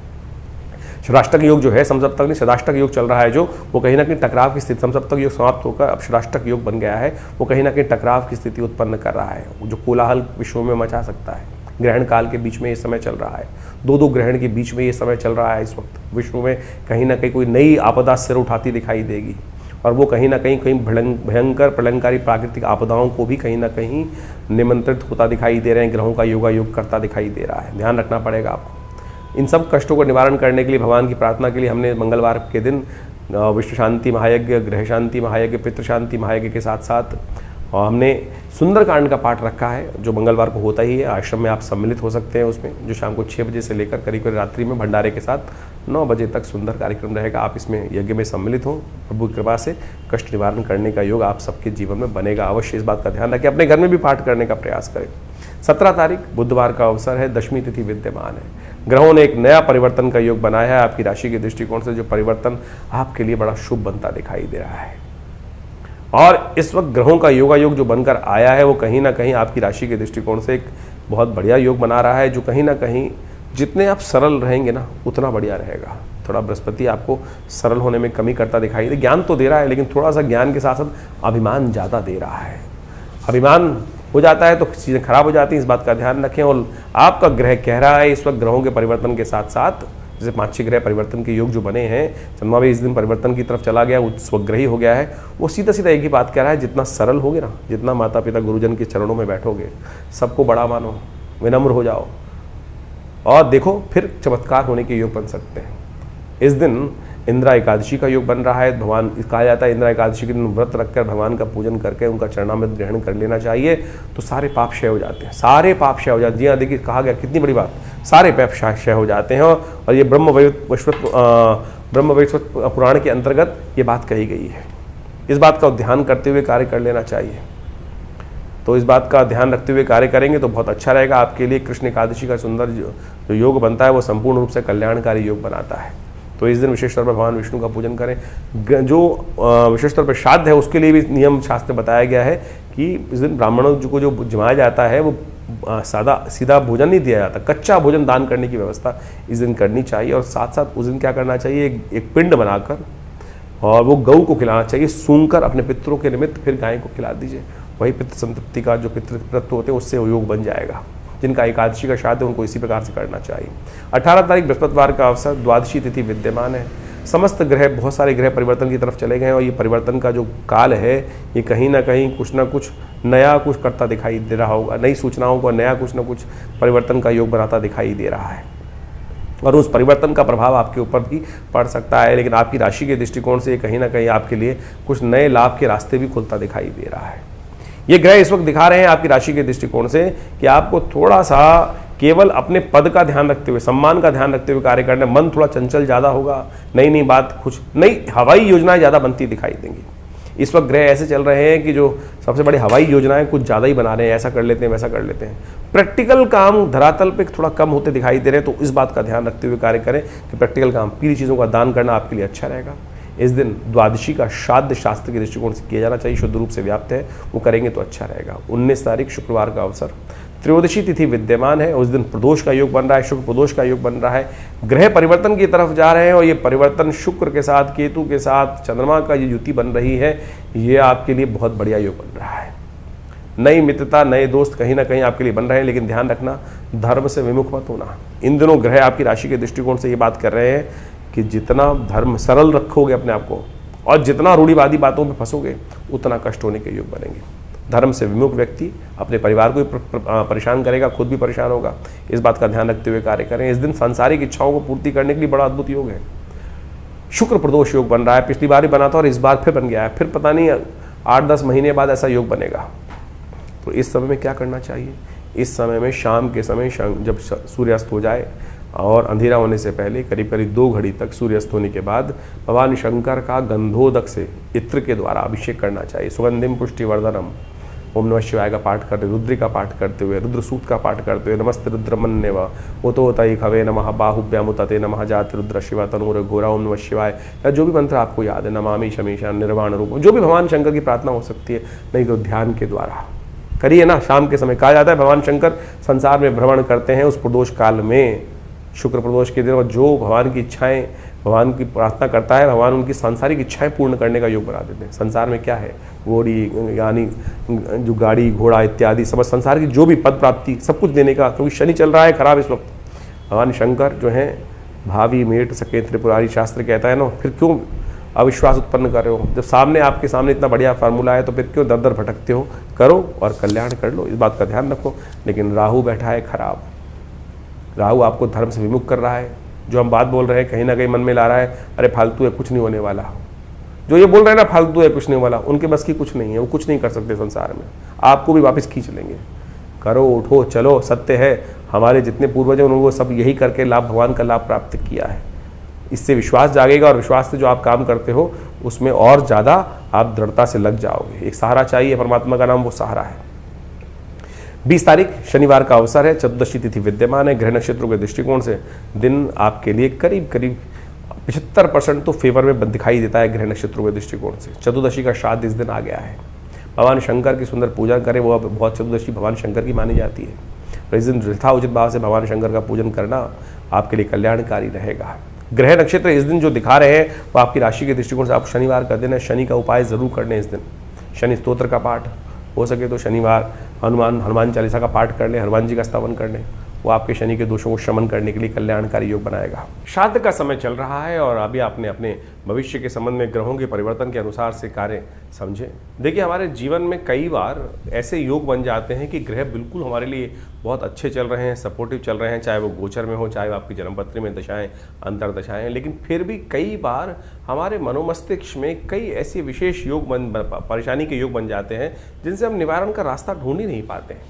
षडाष्टक योग जो है, समसप्तक नहीं षडाष्टक योग चल रहा है, जो वो कहीं ना कहीं टकराव की स्थिति, समसप्तक योग समाप्त होकर अब षडाष्टक योग बन गया है, वो कहीं ना कहीं टकराव की स्थिति उत्पन्न कर रहा है, जो कोलाहल विश्व में मचा सकता है। ग्रहण काल के बीच में ये समय चल रहा है, दो ग्रहण के बीच में ये समय चल रहा है। इस वक्त विश्व में कहीं ना कहीं कोई नई आपदा सिर उठाती दिखाई देगी और वो कहीं ना कहीं भयंकर प्रलयंकारी प्राकृतिक आपदाओं को भी कहीं ना कहीं निमंत्रित होता दिखाई दे रहे हैं। ग्रहों का योग करता दिखाई दे रहा है। ध्यान रखना पड़ेगा आपको। इन सब कष्टों को निवारण करने के लिए, भगवान की प्रार्थना के लिए हमने मंगलवार के दिन विश्व शांति महायज्ञ, ग्रह शांति महायज्ञ, पितृ शांति महायज्ञ के साथ साथ हमने सुंदरकांड का पाठ रखा है, जो मंगलवार को होता ही है। आश्रम में आप सम्मिलित हो सकते हैं उसमें, जो शाम को 6 बजे से लेकर करीब रात्रि में भंडारे के साथ 9 बजे तक सुंदर कार्यक्रम रहेगा। आप इसमें यज्ञ में सम्मिलित हों। प्रभु की कृपा से कष्ट निवारण करने का योग आप सबके जीवन में बनेगा। अवश्य इस बात का ध्यान रखें, अपने घर में भी पाठ करने का प्रयास करें। 17 तारीख बुधवार का अवसर है, दशमी तिथि विद्यमान है। ग्रहों ने एक नया परिवर्तन का योग बनाया है। आपकी राशि के दृष्टिकोण से जो परिवर्तन आपके लिए बड़ा शुभ बनता दिखाई दे रहा है और इस वक्त ग्रहों का योग जो बनकर आया है वो कहीं ना कहीं आपकी राशि के दृष्टिकोण से एक बहुत बढ़िया योग बना रहा है, जो कहीं ना कहीं जितने आप सरल रहेंगे ना उतना बढ़िया रहेगा। थोड़ा बृहस्पति आपको सरल होने में कमी करता दिखाई दे, ज्ञान तो दे रहा है लेकिन थोड़ा सा ज्ञान के साथ साथ अभिमान ज़्यादा दे रहा है। अभिमान हो जाता है तो चीज़ें खराब हो जाती हैं, इस बात का ध्यान रखें। और आपका ग्रह कह रहा है इस वक्त ग्रहों के परिवर्तन के साथ साथ, जैसे 5-6 ग्रह परिवर्तन के योग जो बने हैं, चंद्रमा भी इस दिन परिवर्तन की तरफ चला गया, वो स्वग्रही हो गया है, वो सीधा सीधा एक ही बात कह रहा है, जितना सरल होगे ना, जितना माता पिता गुरुजन के चरणों में बैठोगे, सबको बड़ा मानो, विनम्र हो जाओ और देखो फिर चमत्कार होने के योग बन सकते हैं। इस दिन इंदिरा एकादशी का योग बन रहा है। भगवान, कहा जाता है इंदिरा एकादशी के दिन व्रत रखकर भगवान का पूजन करके उनका चरणामृत ग्रहण कर लेना चाहिए, तो सारे पाप क्षय हो जाते हैं। सारे पाप क्षय हो जाते हैं। जी हाँ, देखिए कहा गया, कितनी बड़ी बात, सारे पाप क्षय हो जाते हैं। और ये ब्रह्म वैवर्त पुराण के अंतर्गत ये बात कही गई है। इस बात का ध्यान करते हुए कार्य कर लेना चाहिए। तो इस बात का ध्यान रखते हुए कार्य करेंगे तो बहुत अच्छा रहेगा आपके लिए। कृष्ण एकादशी का सुंदर जो योग बनता है वो संपूर्ण रूप से कल्याणकारी योग बनाता है। तो इस दिन विशेष तौर पर भगवान विष्णु का पूजन करें। जो विशेष तौर पर श्राद्ध है उसके लिए भी नियम शास्त्र बताया गया है कि इस दिन ब्राह्मणों को जो जमाया जाता है वो सीधा भोजन नहीं दिया जाता, कच्चा भोजन दान करने की व्यवस्था इस दिन करनी चाहिए। और साथ साथ उस दिन क्या करना चाहिए, एक पिंड बनाकर और वो गऊ को खिलाना चाहिए, सूंघकर अपने पितरों के निमित्त फिर गाय को खिला दीजिए। वही पितृ संतृप्ति का जो पितृत्व होते हैं उससे योग बन जाएगा। जिनका एकादशी का श्राद्ध है उनको इसी प्रकार से करना चाहिए। 18 तारीख बृहस्पतिवार का अवसर, द्वादशी तिथि विद्यमान है। समस्त ग्रह, बहुत सारे ग्रह परिवर्तन की तरफ चले गए हैं और ये परिवर्तन का जो काल है ये कहीं ना कहीं कुछ ना कुछ नया कुछ करता दिखाई दे रहा होगा, नई सूचनाओं को नया कुछ ना कुछ परिवर्तन का योग बनाता दिखाई दे रहा है और उस परिवर्तन का प्रभाव आपके ऊपर भी पड़ सकता है। लेकिन आपकी राशि के दृष्टिकोण से कहीं ना कहीं आपके लिए कुछ नए लाभ के रास्ते भी खुलता दिखाई दे रहा है। ये ग्रह इस वक्त दिखा रहे हैं आपकी राशि के दृष्टिकोण से कि आपको थोड़ा सा केवल अपने पद का ध्यान रखते हुए, सम्मान का ध्यान रखते हुए कार्य करना। मन थोड़ा चंचल ज़्यादा होगा, नई नई बात, कुछ नई हवाई योजनाएं ज़्यादा बनती दिखाई देंगी। इस वक्त ग्रह ऐसे चल रहे हैं कि जो सबसे बड़ी हवाई योजनाएं कुछ ज़्यादा ही बना रहे हैं, ऐसा कर लेते हैं वैसा कर लेते हैं। प्रैक्टिकल काम धरातल पे थोड़ा कम होते दिखाई दे रहे हैं, तो इस बात का ध्यान रखते हुए कार्य करें कि प्रैक्टिकल काम, पीली चीज़ों का दान करना आपके लिए अच्छा रहेगा। इस दिन द्वादशी का श्राद्ध शास्त्र के दृष्टिकोण से किया जाना चाहिए, शुद्ध रूप से व्याप्त है, वो करेंगे तो अच्छा रहेगा। 19 तारीख शुक्रवार का अवसर, त्रयोदशी तिथि विद्यमान है, उस दिन प्रदोष का योग बन रहा है, शुक्र प्रदोष का योग बन रहा है। ग्रह परिवर्तन की तरफ जा रहे हैं और ये परिवर्तन शुक्र के साथ, केतु के साथ, चंद्रमा का ये युति बन रही है, ये आपके लिए बहुत बढ़िया योग बन रहा है। नई मित्रता, नए दोस्त कहीं ना कहीं आपके लिए बन रहे हैं, लेकिन ध्यान रखना धर्म से विमुख मत होना। इन दिनों ग्रह आपकी राशि के दृष्टिकोण से ये बात कर रहे हैं कि जितना धर्म सरल रखोगे अपने आप को और जितना रूढ़िवादी बातों में फंसोगे, उतना कष्ट होने के योग बनेंगे। धर्म से विमुख व्यक्ति अपने परिवार को भी परेशान करेगा, खुद भी परेशान होगा। इस बात का ध्यान रखते हुए कार्य करें। इस दिन सांसारिक इच्छाओं को पूर्ति करने के लिए बड़ा अद्भुत योग है। शुक्र प्रदोष योग बन रहा है, पिछली बार ही बना था और इस बार फिर बन गया है, फिर पता नहीं 8-10 महीने बाद ऐसा योग बनेगा। तो इस समय में क्या करना चाहिए? इस समय में शाम के समय जब सूर्यास्त हो जाए और अंधेरा होने से पहले करीब करीब 2 घड़ी तक सूर्यास्त होने के बाद भगवान शंकर का गंधोदक से इत्र के द्वारा अभिषेक करना चाहिए। सुगंधिम पुष्टिवर्धनम, ओम नमः शिवाय का पाठ करते, रुद्री का पाठ करते हुए, रुद्र सूक्त का पाठ करते हुए, नमस्ते रुद्रमन्यव उतोतई खवे नमः बाहुभ्यामुतते नमः जाति रुद्र शिवा तनूर घोरा, ओम नमः शिवाय, या जो भी मंत्र आपको याद है, नमामि शमीशा निर्वाण रूप, जो भी भगवान शंकर की प्रार्थना हो सकती है, नहीं तो ध्यान के द्वारा करिए ना। शाम के समय कहा जाता है भगवान शंकर संसार में भ्रमण करते हैं उस प्रदोष काल में, शुक्र प्रदोष के दिन, और जो भगवान की इच्छाएं, भगवान की प्रार्थना करता है, भगवान उनकी सांसारिक इच्छाएं पूर्ण करने का योग बना देते हैं। संसार में क्या है, घोड़ी यानी जो गाड़ी घोड़ा इत्यादि सब संसार की जो भी पद प्राप्ति सब कुछ देने का, क्योंकि शनि चल रहा है खराब इस वक्त। भगवान शंकर जो हैं भावी मेट सके त्रिपुरारी शास्त्र कहता है ना, फिर क्यों अविश्वास उत्पन्न कर रहे हो? जब सामने आपके सामने इतना बढ़िया फार्मूला है तो फिर क्यों दर दर भटकते हो? करो और कल्याण कर लो, इस बात का ध्यान रखो। लेकिन राहु बैठा है खराब, राहु आपको धर्म से विमुख कर रहा है। जो हम बात बोल रहे हैं कहीं ना कहीं मन में ला रहा है, अरे फालतू है, कुछ नहीं होने वाला। जो ये बोल रहे हैं ना फालतू है, कुछ नहीं वाला, उनके बस की कुछ नहीं है, वो कुछ नहीं कर सकते संसार में, आपको भी वापस खींच लेंगे। करो, उठो, चलो, सत्य है। हमारे जितने पूर्वज हैं उन्होंने वो सब यही करके लाभ, भगवान का लाभ प्राप्त किया है। इससे विश्वास जागेगा और विश्वास से जो आप काम करते हो उसमें और ज़्यादा आप दृढ़ता से लग जाओगे। एक सहारा चाहिए, परमात्मा का नाम वो सहारा है। 20 तारीख शनिवार का अवसर है, चतुर्दशी तिथि विद्यमान है। ग्रह नक्षत्रों के दृष्टिकोण से दिन आपके लिए करीब करीब 75% तो फेवर में दिखाई देता है ग्रह नक्षत्रों के दृष्टिकोण से। चतुर्दशी का श्राद्ध इस दिन आ गया है। भगवान शंकर की सुंदर पूजा करें, वो बहुत चतुर्दशी भगवान शंकर की मानी जाती है। तो इस दिन यथाउचित भाव से भगवान शंकर का पूजन करना आपके लिए कल्याणकारी रहेगा। ग्रह नक्षत्र इस दिन जो दिखा रहे हैं वो आपकी राशि के दृष्टिकोण से, आप शनिवार का दिन है, शनि का उपाय जरूर करने इस दिन। शनि स्तोत्र का पाठ हो सके तो शनिवार हनुमान चालीसा का पाठ कर लें, हनुमान जी का स्तवन कर लें, वो आपके शनि के दोषों को शमन करने के लिए कल्याणकारी योग बनाएगा। श्राद्ध का समय चल रहा है और अभी आपने अपने भविष्य के संबंध में ग्रहों के परिवर्तन के अनुसार से कार्य समझें। देखिए, हमारे जीवन में कई बार ऐसे योग बन जाते हैं कि ग्रह बिल्कुल हमारे लिए बहुत अच्छे चल रहे हैं, सपोर्टिव चल रहे हैं, चाहे वो गोचर में हो, चाहे वो आपकी जन्मपत्री में दशाएं, अंतरदशाएं, लेकिन फिर भी कई बार हमारे मनोमस्तिष्क में कई ऐसे विशेष योग परेशानी के योग बन जाते हैं जिनसे हम निवारण का रास्ता ढूंढ ही नहीं पाते हैं।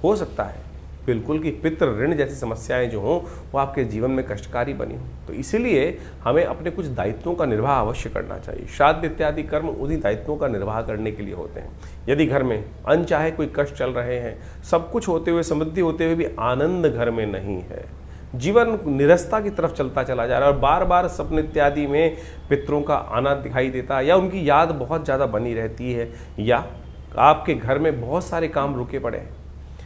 हो सकता है बिल्कुल कि पितृ ऋण जैसी समस्याएं जो हों वो आपके जीवन में कष्टकारी बनी हो, तो इसीलिए हमें अपने कुछ दायित्वों का निर्वाह अवश्य करना चाहिए। श्राद्ध इत्यादि कर्म उन्हीं दायित्वों का निर्वाह करने के लिए होते हैं। यदि घर में अनचाहे कोई कष्ट चल रहे हैं, सब कुछ होते हुए, समृद्धि होते हुए भी आनंद घर में नहीं है, जीवन निरस्ता की तरफ चलता चला जा रहा है और बार बार सपने इत्यादि में पितरों का आना दिखाई देता है, या उनकी याद बहुत ज़्यादा बनी रहती है, या आपके घर में बहुत सारे काम रुके पड़े हैं,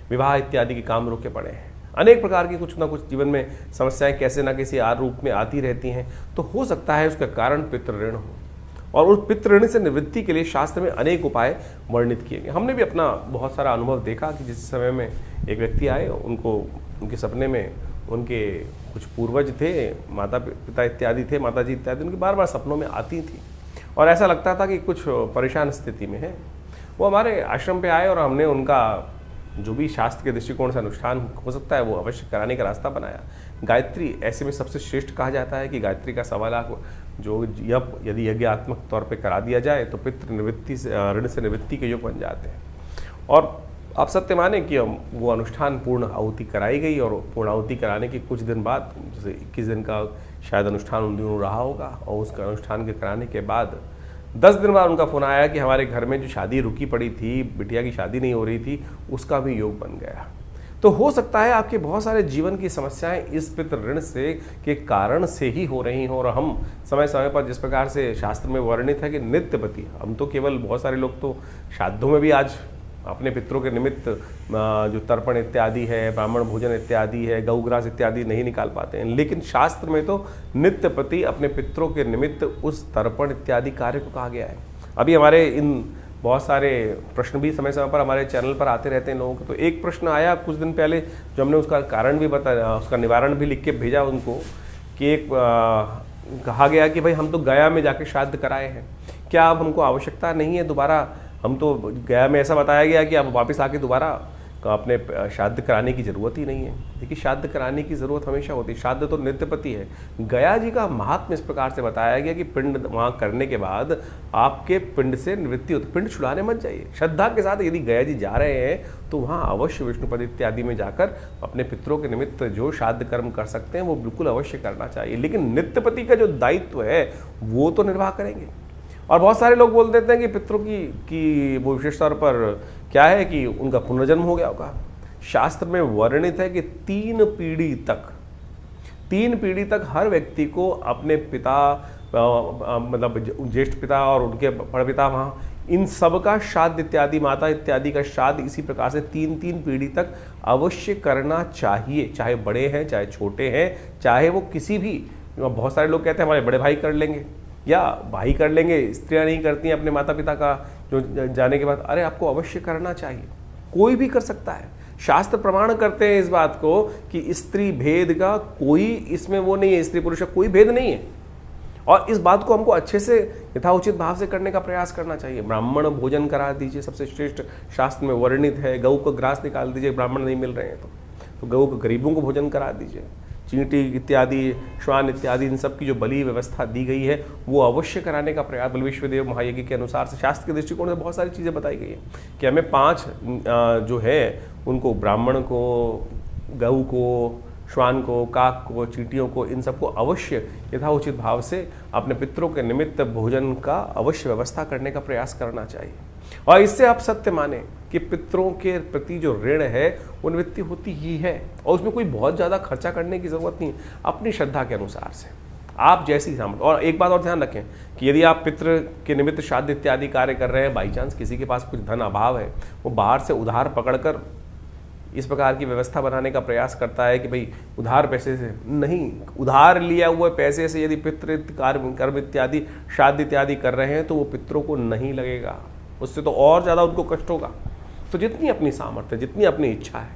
विवाह इत्यादि के काम रुके पड़े हैं, अनेक प्रकार की कुछ ना कुछ जीवन में समस्याएं कैसे ना कैसे रूप में आती रहती हैं, तो हो सकता है उसका कारण पितृ ऋण हो। और उस पितृ ऋण से निवृत्ति के लिए शास्त्र में अनेक उपाय वर्णित किए गए। हमने भी अपना बहुत सारा अनुभव देखा कि जिस समय में एक व्यक्ति आए, उनके सपने में उनके कुछ पूर्वज थे, माता पिता इत्यादि थे, माता जी इत्यादि, उनकी बार बार सपनों में आती थी और ऐसा लगता था कि कुछ परेशान स्थिति में है। वो हमारे आश्रम पे आए और हमने उनका जो भी शास्त्र के दृष्टिकोण से अनुष्ठान हो सकता है वो अवश्य कराने का रास्ता बनाया। गायत्री ऐसे में सबसे श्रेष्ठ कहा जाता है कि गायत्री का 1.25 लाख जो यदि यज्ञात्मक तौर पे करा दिया जाए तो पितृ निवृत्ति से, ऋण से निवृत्ति के योग बन जाते हैं। और आप सत्य माने कि वो अनुष्ठान पूर्ण आहुति कराई गई और पूर्ण आहुति कराने के कुछ दिन बाद, जैसे 21 दिन का शायद अनुष्ठान उन दिनों रहा होगा, और उसका अनुष्ठान के कराने के बाद 10 दिन बाद उनका फोन आया कि हमारे घर में जो शादी रुकी पड़ी थी, बिटिया की शादी नहीं हो रही थी, उसका भी योग बन गया। तो हो सकता है आपके बहुत सारे जीवन की समस्याएं इस पितृ ऋण से के कारण से ही हो रही हों, और हम समय समय पर जिस प्रकार से शास्त्र में वर्णित है कि नित्यपति, हम तो केवल बहुत सारे लोग तो श्राद्धों में भी आज अपने पितरों के निमित्त जो तर्पण इत्यादि है, ब्राह्मण भोजन इत्यादि है, गौग्रास इत्यादि नहीं निकाल पाते हैं, लेकिन शास्त्र में तो नित्यपति अपने पितरों के निमित्त उस तर्पण इत्यादि कार्य को कहा गया है। अभी हमारे इन बहुत सारे प्रश्न भी समय समय पर हमारे चैनल पर आते रहते हैं लोगों को। तो एक प्रश्न आया कुछ दिन पहले जो हमने उसका कारण भी बताया, उसका निवारण भी लिख के भेजा उनको, कि एक कहा गया कि भाई हम तो गया में जाके श्राद्ध कराए हैं, क्या अब हमको आवश्यकता नहीं है दोबारा, हम तो गया में ऐसा बताया गया कि अब वापस आके दोबारा अपने श्राद्ध कराने की ज़रूरत ही नहीं है। देखिए, श्राद्ध कराने की ज़रूरत हमेशा होती है, श्राद्ध तो नित्यपति है। गया जी का महात्म्य इस प्रकार से बताया गया कि पिंड वहाँ करने के बाद आपके पिंड से निवृत्ति होती, पिंड छुड़ाने मत जाइए। श्रद्धा के साथ यदि गया जी जा रहे हैं तो वहाँ अवश्य विष्णुपद इत्यादि में जाकर अपने पितरों के निमित्त जो श्राद्ध कर्म कर सकते हैं वो बिल्कुल अवश्य करना चाहिए, लेकिन नित्यपति का जो दायित्व है वो तो निर्वाह करेंगे। और बहुत सारे लोग बोल देते हैं कि पितरों की वो विशेष तौर पर क्या है कि उनका पुनर्जन्म हो गया होगा। शास्त्र में वर्णित है कि 3 पीढ़ी तक हर व्यक्ति को अपने पिता, मतलब ज्येष्ठ पिता और उनके परपिता, वहाँ इन सब का श्राद्ध इत्यादि, माता इत्यादि का श्राद्ध इसी प्रकार से 3 पीढ़ी तक अवश्य करना चाहिए, चाहे बड़े हैं चाहे छोटे हैं, चाहे वो किसी भी, बहुत सारे लोग कहते हैं हमारे बड़े भाई कर लेंगे या भाई कर लेंगे, स्त्रियां नहीं करती हैं अपने माता पिता का जो जाने के बाद। अरे आपको अवश्य करना चाहिए, कोई भी कर सकता है। शास्त्र प्रमाण करते हैं इस बात को कि स्त्री भेद का कोई इसमें वो नहीं है, स्त्री पुरुष का कोई भेद नहीं है, और इस बात को हमको अच्छे से यथाउचित भाव से करने का प्रयास करना चाहिए। ब्राह्मण भोजन करा दीजिए, सबसे श्रेष्ठ शास्त्र में वर्णित है। गऊ को ग्रास निकाल दीजिए, ब्राह्मण नहीं मिल रहे हैं तो गऊ को गरीबों को भोजन करा दीजिए। चींटी इत्यादि, श्वान इत्यादि, इन सब की जो बलि व्यवस्था दी गई है वो अवश्य कराने का प्रयास। बलविश्वदेव महायज्ञ के अनुसार से शास्त्र के दृष्टिकोण से बहुत सारी चीज़ें बताई गई है कि हमें 5 जो है उनको, ब्राह्मण को, गऊ को, श्वान को, काक को, चींटियों को, इन सबको अवश्य यथाउचित भाव से अपने पितरों के निमित्त भोजन का अवश्य व्यवस्था करने का प्रयास करना चाहिए। और इससे आप सत्य माने कि पितरों के प्रति जो ऋण है वो निवृत्ति होती ही है, और उसमें कोई बहुत ज़्यादा खर्चा करने की ज़रूरत नहीं, अपनी श्रद्धा के अनुसार से आप जैसी सामर्थ्य। और एक बात और ध्यान रखें कि यदि आप पितृ के निमित्त श्राद्ध इत्यादि कार्य कर रहे हैं, बाई चांस किसी के पास कुछ धन अभाव है, वो बाहर से उधार पकड़कर इस प्रकार की व्यवस्था बनाने का प्रयास करता है कि भाई उधार पैसे से नहीं, उधार लिया हुए पैसे से यदि पितृ कर्म इत्यादि श्राद्ध इत्यादि कर रहे हैं तो वो पितरों को नहीं लगेगा, उससे तो और ज़्यादा उनको कष्ट होगा। तो जितनी अपनी सामर्थ्य, जितनी अपनी इच्छा है,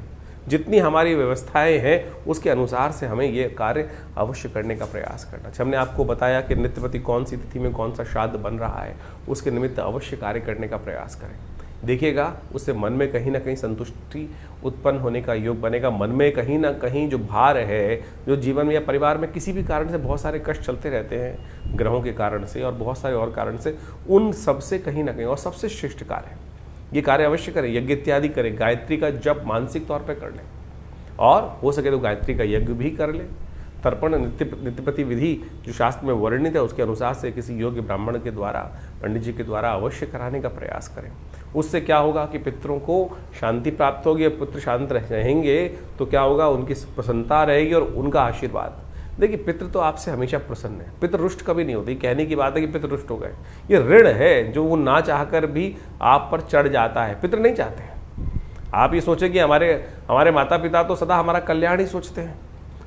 जितनी हमारी व्यवस्थाएं हैं, उसके अनुसार से हमें ये कार्य अवश्य करने का प्रयास करना चाहिए। हमने आपको बताया कि नित्यपति कौन सी तिथि में कौन सा श्राद्ध बन रहा है, उसके निमित्त अवश्य कार्य करने का प्रयास करें। देखिएगा उससे मन में कहीं ना कहीं संतुष्टि उत्पन्न होने का योग बनेगा। मन में कहीं ना कहीं जो भार है, जो जीवन में या परिवार में किसी भी कारण से बहुत सारे कष्ट चलते रहते हैं, ग्रहों के कारण से और बहुत सारे और कारण से, उन सबसे कहीं ना कहीं, और सबसे श्रेष्ठ कार्य ये कार्य अवश्य करें, यज्ञ इत्यादि करें, गायत्री का जप मानसिक तौर पर कर लें, और हो सके तो गायत्री का यज्ञ भी कर लें। तर्पण नित्यपति विधि जो शास्त्र में वर्णित है उसके अनुसार से किसी योग्य ब्राह्मण के द्वारा, पंडित जी के द्वारा अवश्य कराने का प्रयास करें। उससे क्या होगा कि पितरों को शांति प्राप्त होगी, और पुत्र शांत रहेंगे तो क्या होगा, उनकी प्रसन्नता रहेगी और उनका आशीर्वाद। देखिए, पितृ तो आपसे हमेशा प्रसन्न है, पितृ रुष्ट कभी नहीं होती। कहने की बात है कि पितृ रुष्ट हो गए, ये ऋण है जो वो ना चाहकर भी आप पर चढ़ जाता है। पितृ नहीं चाहते हैं। आप ये सोचें कि हमारे माता पिता तो सदा हमारा कल्याण ही सोचते हैं।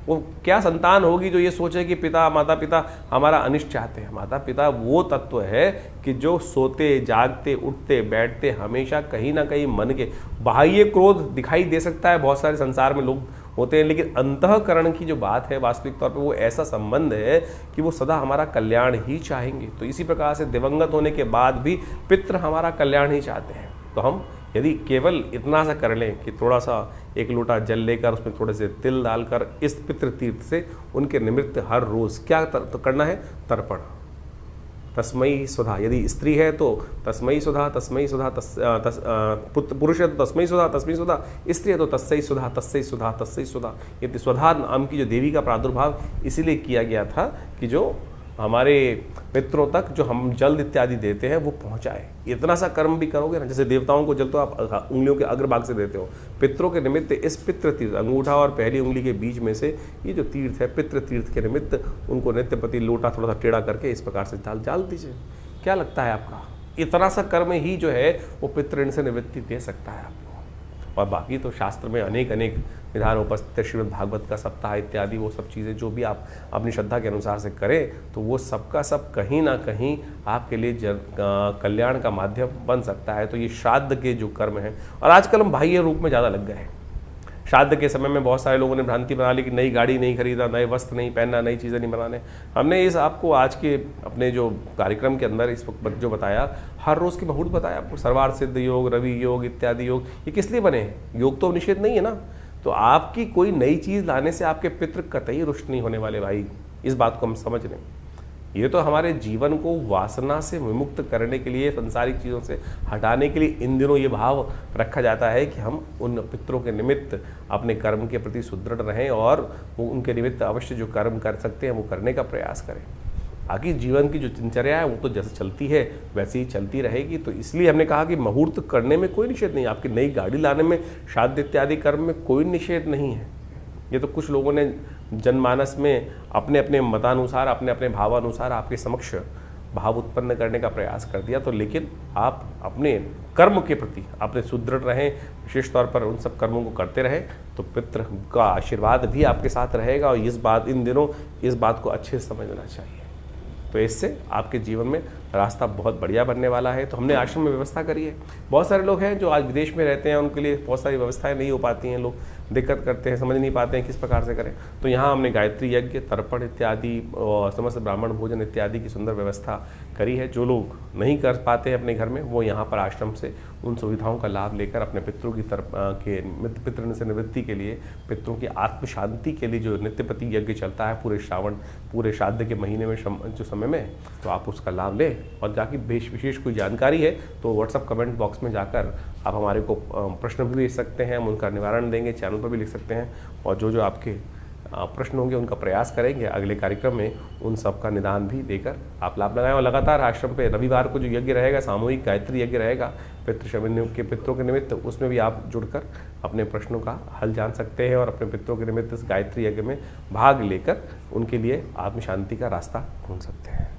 वो क्या संतान होगी जो ये सोचे कि माता पिता हमारा अनिष्ट चाहते हैं। माता पिता वो तत्व है कि जो सोते जागते उठते बैठते हमेशा कहीं ना कहीं मन के, बाह्य क्रोध दिखाई दे सकता है, बहुत सारे संसार में लोग होते हैं, लेकिन अंतःकरण की जो बात है वास्तविक तौर पे वो ऐसा संबंध है कि वो सदा हमारा कल्याण ही चाहेंगे। तो इसी प्रकार से दिवंगत होने के बाद भी पितृ हमारा कल्याण ही चाहते हैं। तो हम यदि केवल इतना सा कर लें कि थोड़ा सा एक लोटा जल लेकर उसमें थोड़े से तिल डालकर इस पितृ तीर्थ से उनके निमित्त हर रोज़ क्या तो करना है, तर्पण। तस्मयी सुधा, यदि स्त्री है तो तस्मयी सुधा, तस्मयी सुधा, पुरुष है तो तस्मयी सुधा, तस्मयी सुधा, स्त्री है तो तस्सई सुधा, तस्सई सुधा, तस्सई सुधा। ये स्वधा नाम की जो देवी का प्रादुर्भाव इसीलिए किया गया था कि जो हमारे पितरों तक जो हम जल इत्यादि देते हैं वो पहुंचाए। इतना सा कर्म भी करोगे ना, जैसे देवताओं को जल तो आप उंगलियों के अग्रभाग से देते हो, पितरों के निमित्त इस पितृ तीर्थ, अंगूठा और पहली उंगली के बीच में से ये जो तीर्थ है पितृ तीर्थ के निमित्त उनको नित्यपति लोटा थोड़ा सा टेढ़ा करके इस प्रकार से डाल दीजिए। क्या लगता है आपका, इतना सा कर्म ही जो है वो पितृ ऋण से निवृत्ति दे सकता है आपको। और बाकी तो शास्त्र में अनेक अनेक विधान उपस्थित है, श्रीमद् भागवत का सप्ताह इत्यादि, वो सब चीज़ें जो भी आप अपनी श्रद्धा के अनुसार से करें तो वो सबका सब कहीं ना कहीं आपके लिए कल्याण का माध्यम बन सकता है। तो ये श्राद्ध के जो कर्म हैं, और आजकल हम बाह्य रूप में ज़्यादा लग गए हैं। श्राद्ध के समय में बहुत सारे लोगों ने भ्रांति बना ली कि नई गाड़ी नहीं खरीदा, नए वस्त्र नहीं पहनना, नई चीज़ें नहीं बनाने। हमने इस आपको आज के अपने जो कार्यक्रम के अंदर इस वक्त जो बताया, हर रोज़ की मुहूर्त बताया आपको, सर्वार्थ सिद्ध योग, रवि योग इत्यादि योग, ये किस लिए बने हैं? योग तो निषेध नहीं है ना। तो आपकी कोई नई चीज़ लाने से आपके पितृ कतई रुष्ट नहीं होने वाले भाई, इस बात को हम समझ लें। ये तो हमारे जीवन को वासना से विमुक्त करने के लिए, संसारिक चीज़ों से हटाने के लिए इन दिनों ये भाव रखा जाता है कि हम उन पितरों के निमित्त अपने कर्म के प्रति सुदृढ़ रहें और वो उनके निमित्त अवश्य जो कर्म कर सकते हैं वो करने का प्रयास करें। बाकी जीवन की जो दिनचर्या है वो तो जैसे चलती है वैसे ही चलती रहेगी। तो इसलिए हमने कहा कि मुहूर्त करने में कोई निषेध नहीं, आपकी नई गाड़ी लाने में, श्राद्ध इत्यादि कर्म में कोई निषेध नहीं है। ये तो कुछ लोगों ने जनमानस में अपने अपने मतानुसार, अपने अपने भावानुसार आपके समक्ष भाव उत्पन्न करने का प्रयास कर दिया। तो लेकिन आप अपने कर्म के प्रति अपने सुदृढ़ रहें, विशेष तौर पर उन सब कर्मों को करते रहें तो पितृ का आशीर्वाद भी आपके साथ रहेगा। और इन दिनों इस बात को अच्छे से समझना चाहिए। तो इससे आपके जीवन में रास्ता बहुत बढ़िया बनने वाला है। तो हमने आश्रम में व्यवस्था करी है। बहुत सारे लोग हैं जो आज विदेश में रहते हैं, उनके लिए बहुत सारी व्यवस्थाएं नहीं हो पाती हैं, लोग दिक्कत करते हैं, समझ नहीं पाते हैं किस प्रकार से करें। तो यहाँ हमने गायत्री यज्ञ, तर्पण इत्यादि और समस्त ब्राह्मण भोजन इत्यादि की सुंदर व्यवस्था करी है। जो लोग नहीं कर पाते हैं अपने घर में, वो यहाँ पर आश्रम से उन सुविधाओं का लाभ लेकर अपने पितरों की पितृ से निवृत्ति के लिए, पितरों की आत्म शांति के लिए जो नित्यपति यज्ञ चलता है पूरे श्रावण, पूरे श्राद्ध के महीने में जो समय में, तो आप उसका लाभ लें। और जाकि विशेष कोई जानकारी है तो व्हाट्सअप कमेंट बॉक्स में जाकर आप हमारे को प्रश्न भी भेज सकते हैं, हम उनका निवारण देंगे, चैनल पर भी लिख सकते हैं। और जो आपके प्रश्न होंगे उनका प्रयास करेंगे अगले कार्यक्रम में उन सब का निदान भी देकर आप लाभ लगाएं। और लगातार आश्रम पे रविवार को जो यज्ञ रहेगा, सामूहिक गायत्री यज्ञ रहेगा पितरों के निमित्त, उसमें भी आप जुड़कर अपने प्रश्नों का हल जान सकते हैं और अपने पितरों के निमित्त इस गायत्री यज्ञ में भाग लेकर उनके लिए आत्म शांति का रास्ता ढूंढ सकते हैं।